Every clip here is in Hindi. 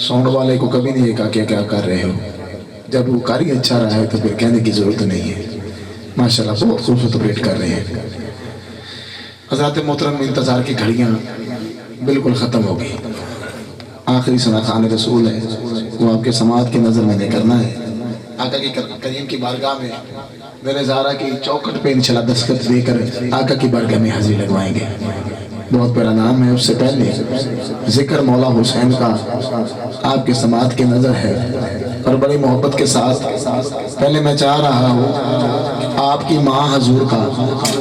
साउंड वाले को कभी नहीं कहा क्या क्या कर रहे हो। जब वो कार्य अच्छा रहा है तो फिर कहने की जरूरत नहीं है। माशाल्लाह बहुत खूबसूरत वेट कर रहे हैं। हज़रात मोहतरम, इंतजार की घड़ियाँ बिल्कुल ख़त्म हो गई। आखिरी सना खान रसूल है, वो आपके समात की नज़र मैंने करना है। आका की करीम की बारगाह में मेरे ज़ारा की चौखट पे इंशाअल्लाह दस्तखत देकर आका की बारगाह में हाजिरी लगवाएंगे। बहुत बड़ा नाम है। उससे पहले जिक्र मौला हुसैन का आपके समात की नज़र है और बड़ी मोहब्बत के साथ पहले मैं चाह रहा हूँ आपकी माँ हजूर का,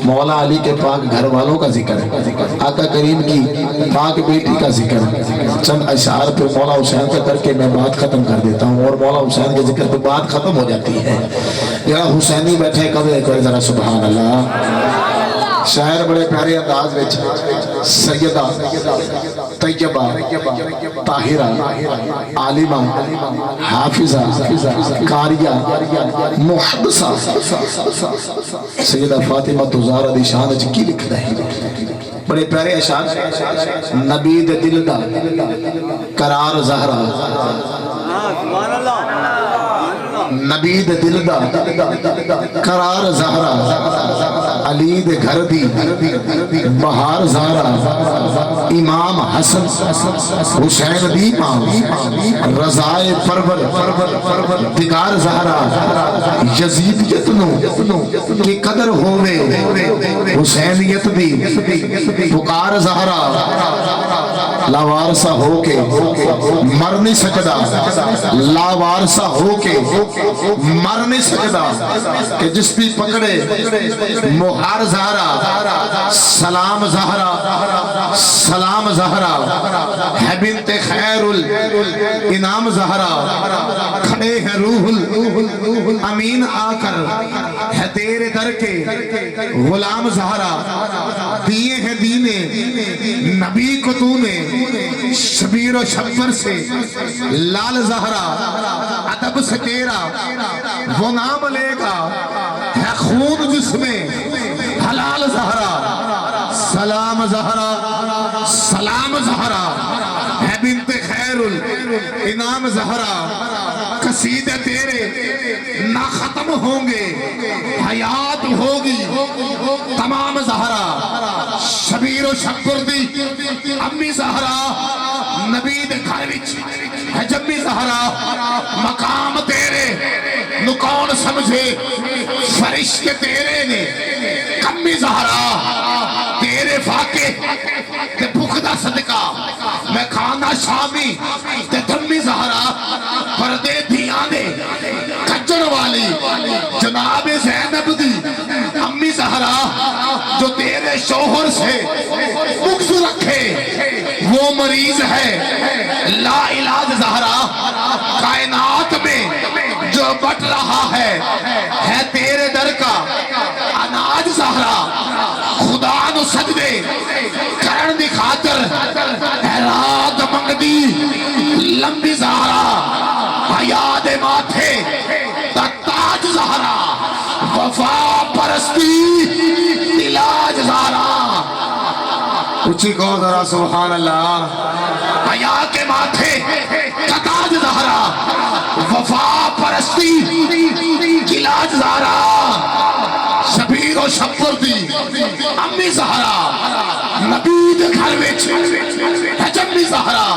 मौला अली के पाक घर वालों का जिक्र, आका करीम की पाक बेटी का जिक्र, चंद अशार पे मौला हुसैन का करके मैं बात खत्म कर देता हूँ और मौला हुसैन के जिक्र पे बात खत्म हो जाती है। जरा हुसैनी बैठे कभी एक बार जरा सुभान अल्लाह। शायर बड़े प्यारे अंदाज में सैयदा तैयबा ताहिरा आलिमा हाफिजा कारिया मुहद्दिसा सैयदा फातिमा तुज़ारा दी शान च की लिखदा है। बड़े प्यारे अशार। नबी दे दिल दा करार ज़हरा, नबी दे दिल दा करार ज़हरा, अली दे घर दी बहार ज़हरा, इमाम हसन हुसैन दी मां रज़ाए परवर दिगार ज़हरा, यजीदियत नु की कदर होवे हुसैनियत दी पुकार ज़हरा, लावारसा होके मर नहीं सकदा, लावारसा होके मर नहीं सकदा कि जिस भी पकड़े मुहार ज़हरा, सलाम ज़हरा, सलाम ज़हरा है बिन्ते खैरुल इनाम ज़हरा, खड़े हैं रूहुल अमीन आकर है तेरे दर के गुलाम ज़हरा, दिए हैं दीने नबी को तूने शबीर और शब्बर से लाल ज़हरा, अदब से तेरा वो नाम लेगा है खून जिसमें हलाल ज़हरा, सलाम ज़हरा, सलाम ज़हरा है बिन्ते खैरुल इनाम ज़हरा, कसीदे तेरे ना खत्म होंगे हयात होगी तमाम ज़हरा, शबीर और शब्बर दी अम्मी ज़हरा, नबी दे घर विच है जम्मी ज़हरा, मकाम तेरे नु कौन समझे फरिश्ते तेरे ने कम्मी ज़हरा, तेरे फाके ते भुख दा सदका मैं खाना शामी ते धम्मी ज़हरा, पर्दे दियां ने कच्चर वाली जनाब ज़ैनब दी अम्मी ज़हरा, जो तेरे शोहर से बुग़्ज़ रखे वो मरीज है ला इलाज ज़हरा, कायनात में जो बट रहा है तेरे दर का अनाज ज़हरा, खुदा नु सजदे करण दी खातर रात मंगदी लंबी ज़हरा, हया दे माथे दा ताज ज़हरा, वफा परस्ती इलाज ज़हरा। ऊंची कहो जरा सुभान अल्लाह। हया के माथे का ताज ज़हरा, वफा परस्ती इलाज ज़हरा, शबीर और शब्बर दी अम्मी ज़हरा, नबी दे घर विच है जम्मी ज़हरा,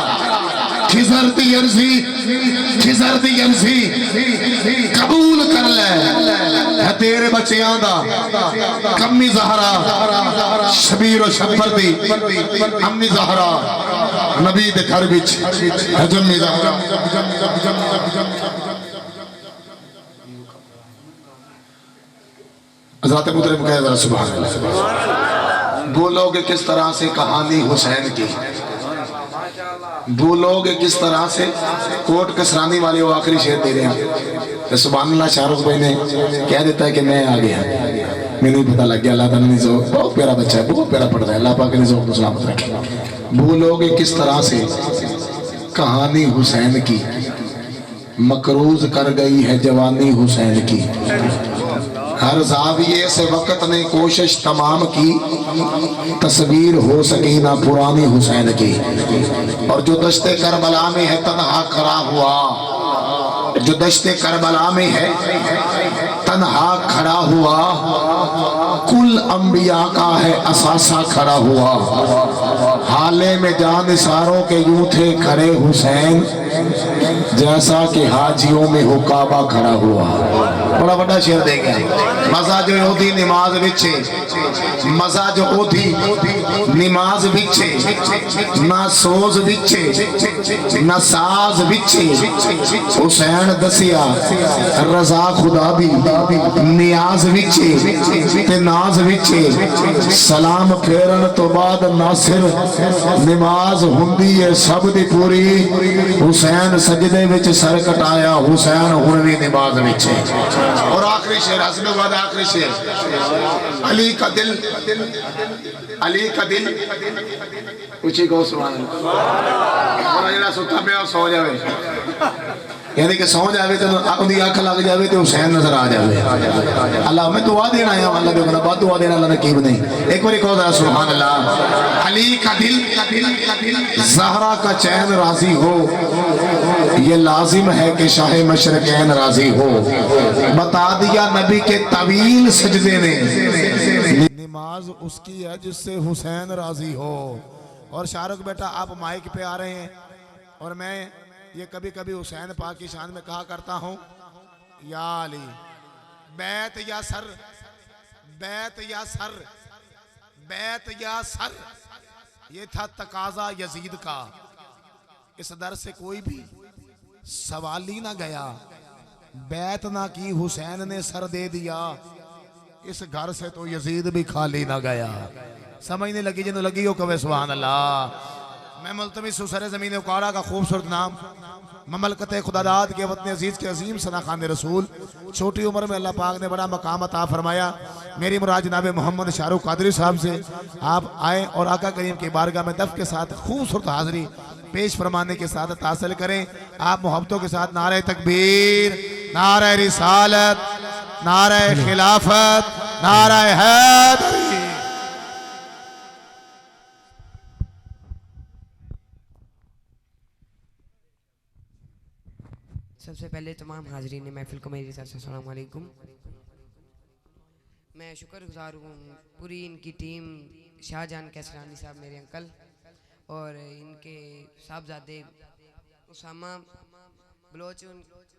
खिज़र दी अर्ज़ी कबूल कर ले है तेरे बच्चियां दा कम्मी ज़हरा, शबीर और शब्बर दी अम्मी ज़हरा, नबी दे घर विच है जम्मी ज़हरा। हज़रत मुहतरम कहे ज़रा सुभान अल्लाह। बोलोगे किस तरह से कहानी हुसैन की, बोलोगे किस तरह से कोट कसरानी वाले वो आखिरी शेर दे रहे हैं तो सुभान अल्लाह। शाहरुख भाई ने कह देता है कि मैं आ गया, मैंने पता लग गया। अल्लाह ताला ने जो बहुत प्यारा बच्चा है, बहुत प्यारा पढ़ता है, अल्लाह पाक ने जो सलामत रखे। बोलोगे किस तरह से कहानी हुसैन की, मकरूज कर गई है जवानी हुसैन की। हर जाविये से वक्त ने कोशिश तमाम की, तस्वीर हो सकी ना पुरानी हुसैन की। और जो दश्ते करबला में है तन्हा खड़ा हुआ, जो दश्ते करबला में है तन्हा खड़ा हुआ, कुल अंबिया का है असासा खड़ा हुआ। हाले में जान सारों के यूं थे खड़े हुसैन, जैसा कि हाजियों में हो काबा खड़ा हुआ। बड़ा बड़ा शेर दे गया। मजा जो ओधी नमाज बिछे, मजा जो ओधी नमाज बिछे, ना सोज बिछे ना साज बिछे। हुसैन दसिया रजा खुदा दी नियाज बिछे ते नाज बिछे। सलाम फेरन तो बाद नासिर नमाज हुंदी है सब दी पूरी। हुसैन सजदे विच सर कटाया, हुसैन हुण भी नमाज विच है। और आखिरी शेर, हसने बाद आखिरी शेर, अली का दिल, अली का दिल ऊंची को सुभान अल्लाह। जेड़ा सुता पे सो जावे, यानी कि सौ जावे तो उनकी अख लग जावे तो हुसैन नजर आ जावे। अल्लाह मैं दुआ देना आया, अल्लाह दे बंदा बाद दुआ देना अल्लाह ने कीब नहीं। एक बार कहो जरा सुभान अल्लाह। अली का दिल, ज़हरा का चैन राजी हो, ये लाजिम है कि शाह मशरक़ैन राजी हो। बता दिया नबी के तवील सजदे ने, नमाज उसकी है जिससे हुसैन राजी हो। और शाहरुख बेटा आप माइक पे आ रहे हैं, और मैं ये कभी कभी हुसैन पाक की शान में कहा करता हूँ, या अली बैत या सर, बैत या सर, बैत या सर। ये था तकाजा यजीद का। इस दर से कोई भी सवाल ही ना गया, बैत ना की हुसैन ने सर दे दिया। इस घर से तो यजीद भी खाली ना गया। समझने लगी जिन्हों लगी हो कवे सुभान अल्लाह। मैं मुल्तमिस सुसरे ज़मीन उकाड़ा का खूबसूरत नाम, ममलकत खुदादाद के वतन अजीज़ के अजीम सना खान रसूल। छोटी उम्र में अल्लाह पाक ने बड़ा मकाम अता फरमाया। मेरी मुराद जनाब मोहम्मद शाहरुख कादरी साहब से आप आए और आका करीम की बारगाह में दफ के साथ खूबसूरत हाज़री पेश फरमाने के साथ हासिल करें। आप मोहब्बतों के साथ नारे तकबीर, नारे रिसालत, नारे खिलाफत, नारे हैदरी। सबसे पहले तमाम हाजरीन महफिल को मेरी तरफ से अस्सलाम वालेकुम। मैं शुक्रगुजार हूँ पूरी इनकी टीम, शाहजहान कैसरानी साहब मेरे अंकल और इनके साहबजादे उसामा बलोच,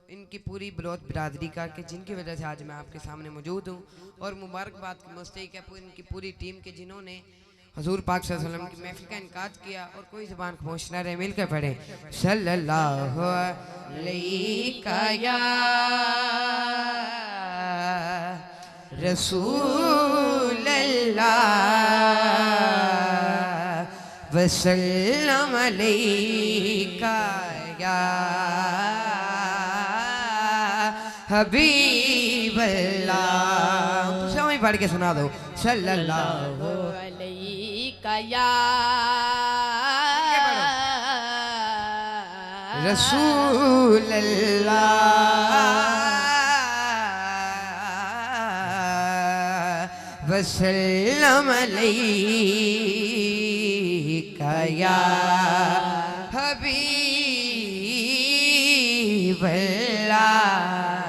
इनकी पूरी बलोच बिरादरी का कि जिनकी वजह से आज मैं आपके सामने मौजूद हूँ। और मुबारकबाद की मुस्तहिक है इनकी पूरी टीम के जिन्होंने हजूर पाक सल्लल्लाहु अलैहि वसल्लम की महफिल का इनकाद किया। और कोई ज़बान खामोश न रहे, मिलकर पढ़े सल्लल्लाहु अलैहि या रसूल अल्लाह वसल्लम अलैका या हबीब अल्लाह। समय पढ़ के सुना दो सल्लल्लाहु या रसूल अल्लाह वसल्लम अलैका या हबीब अल्लाह।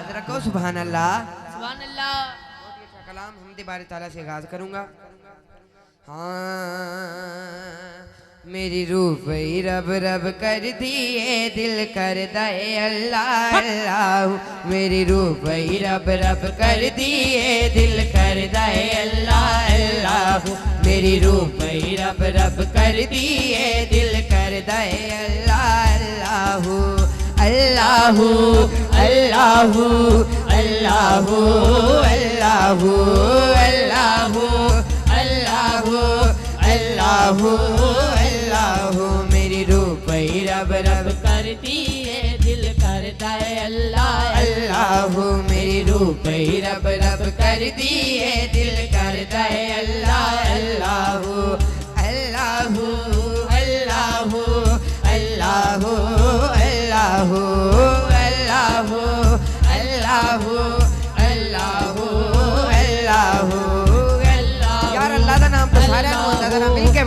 जरा कहो सुभान अल्लाह। सुभान अल्लाह। बहुत ही अच्छा कलाम हमदे बारे ताला से आगाज करूंगा। हाँ मेरी रूह पे रब रब कर दिए दिल कर दे अल्लाह अल्लाह। मेरी रूह पे रब रब कर दिए दिल कर दे अल्लाह अल्लाह। मेरी रूह पे रब रब कर दिए दिल कर दे अल्लाह अल्लाह अल्लाह अल्लाह अल्लाह अल्लाह अल्लाह अल्लाह अल्लाह। मेरी रूह पे रब रब कर दिए दिल करता है अल्लाह अल्लाह। मेरी रूह पे रब रब कर दिए दिल करता है अल्लाह अल्लाह अल्लाह अल्लाह अल्लाह अल्लाह अल्लाह अल्लाह अल्लाह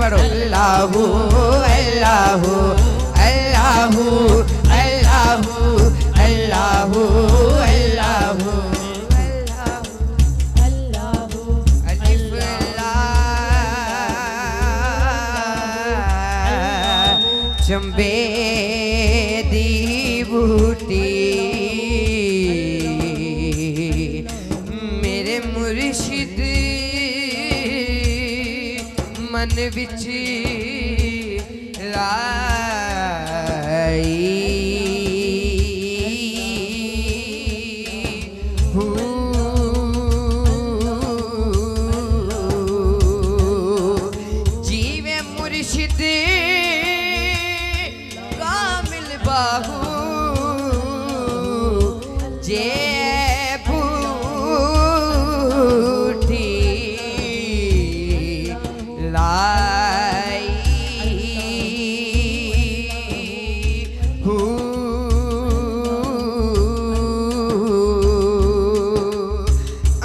पढ़ो अल्लाहू अल्लाहू अल्लाहू अल्लाहू अल्लाहू अल्लाहू अलिफ लाम चंबे दी बूटी मेरे मुर्शिद मन विच लाई जीवे मुर्शिद कामिल बाहू जे बूटी लाई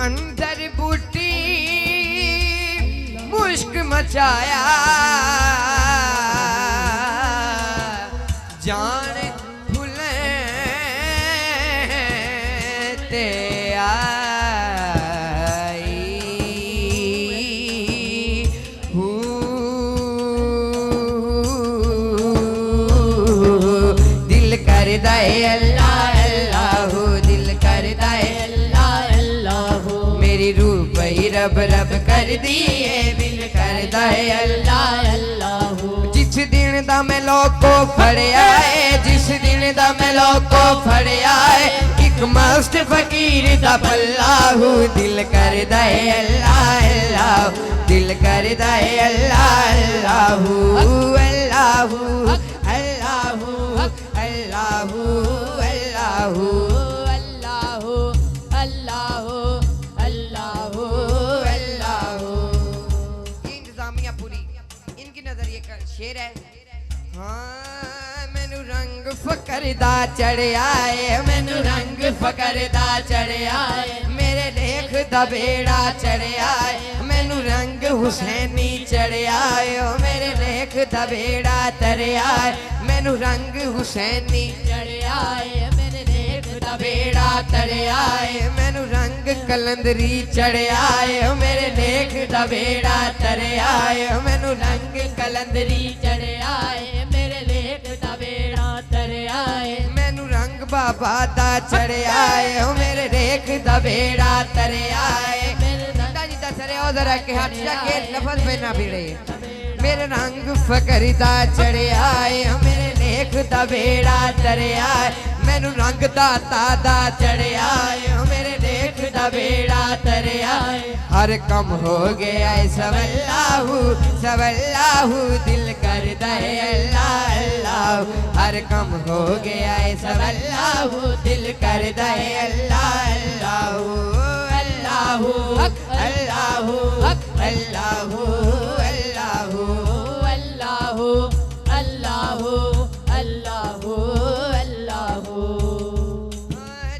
अंदर बूटी मुश्क मचाया जान फुले ते आई दिल करदा है अल्लाह अल्लाहू दिल करदा है अल्लाह अल्लाहू मेरी रूह पई रब रब कर दी है दिल करदा है अल्लाह अल्लाहू जिस दिन दा मैं लोको फड़िया है जिस दिन दा मैं लोको फड़िया है एक मस्त फकीर दा पल्लाहू दिल करदा है अल्लाह अल्लाहू दिल करदा है अल्लाह अल्लाहू अल्लाहू अल्लाहू अल्लाहू अल्लाहू अल्लाहू अल्लाहू अल्लाहू अल्लाहू इंतजामिया पूरी इनकी नजरिए का शेर है हाँ मैनू रंग फकर दा चढ़िया है मैनू रंग फकर दा चढ़िया है मेरे लेख दा बेड़ा चढ़िया है मैनू रंग हुसैनी चढ़िया है मेरे लेख दा बेड़ा तरिया है मैनू रंग हुसैनी चढ़िया है मेरे लेख दा बेड़ा तरिया है मैनू रंग कलंदरी चढ़िया है मेरे लेख दा बेड़ा तरिया है मैनू रंग कलंदरी चढ़िया है मेरे लेख दा बेड़ा तरिया है मैनू रंग बाबा दा चढ़िया है मेरे लेख दा बेड़ा तरिया है मेरे दादा जी दा सरे ओ जरा के हाथ जाके लफ्ज में ना भिड़े मेरे रंग फकरीदा चढ़िया है मेरे लेख दा बेड़ा तरिया है मैनू रंग दाता दा चढ़िया है मेरे लेख दा बेड़ा तरिया है हर कम हो गया है सवल्लाहू सवल्लाहू दिल करदा है अल्लाह अल्लाह हर कम हो गया है सवल्लाहू दिल करदा है अल्लाह अल्लाहू अल्लाहू अल्लाहू अल्लाहू अल्लाहू अल्लाहू अल्लाहू अल्लाहू अल्लाहू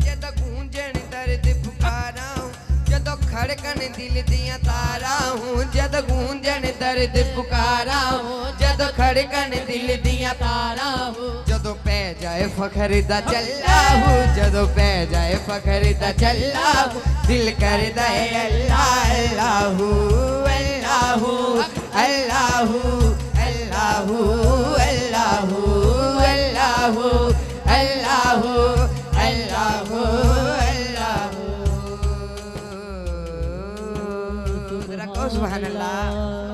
जद गूंजन दर्द पुकारा हूँ जद खड़कन दिल दिया तारा हूँ जद गूंजन दर्द पुकारा हूँ जद खड़कन दिल दिया तारा हूँ जदों पै जाए फखर दा चल्ला हूँ जदों पै जाए फखर दा चल्ला हूँ दिल करदा है अल्लाह अल्लाहू अल्लाहू अल्लाहू अल्लाहू अल्लाहू अल्लाहू अल्लाहू अल्लाहू अल्लाहू जरा कहो सुभान अल्लाह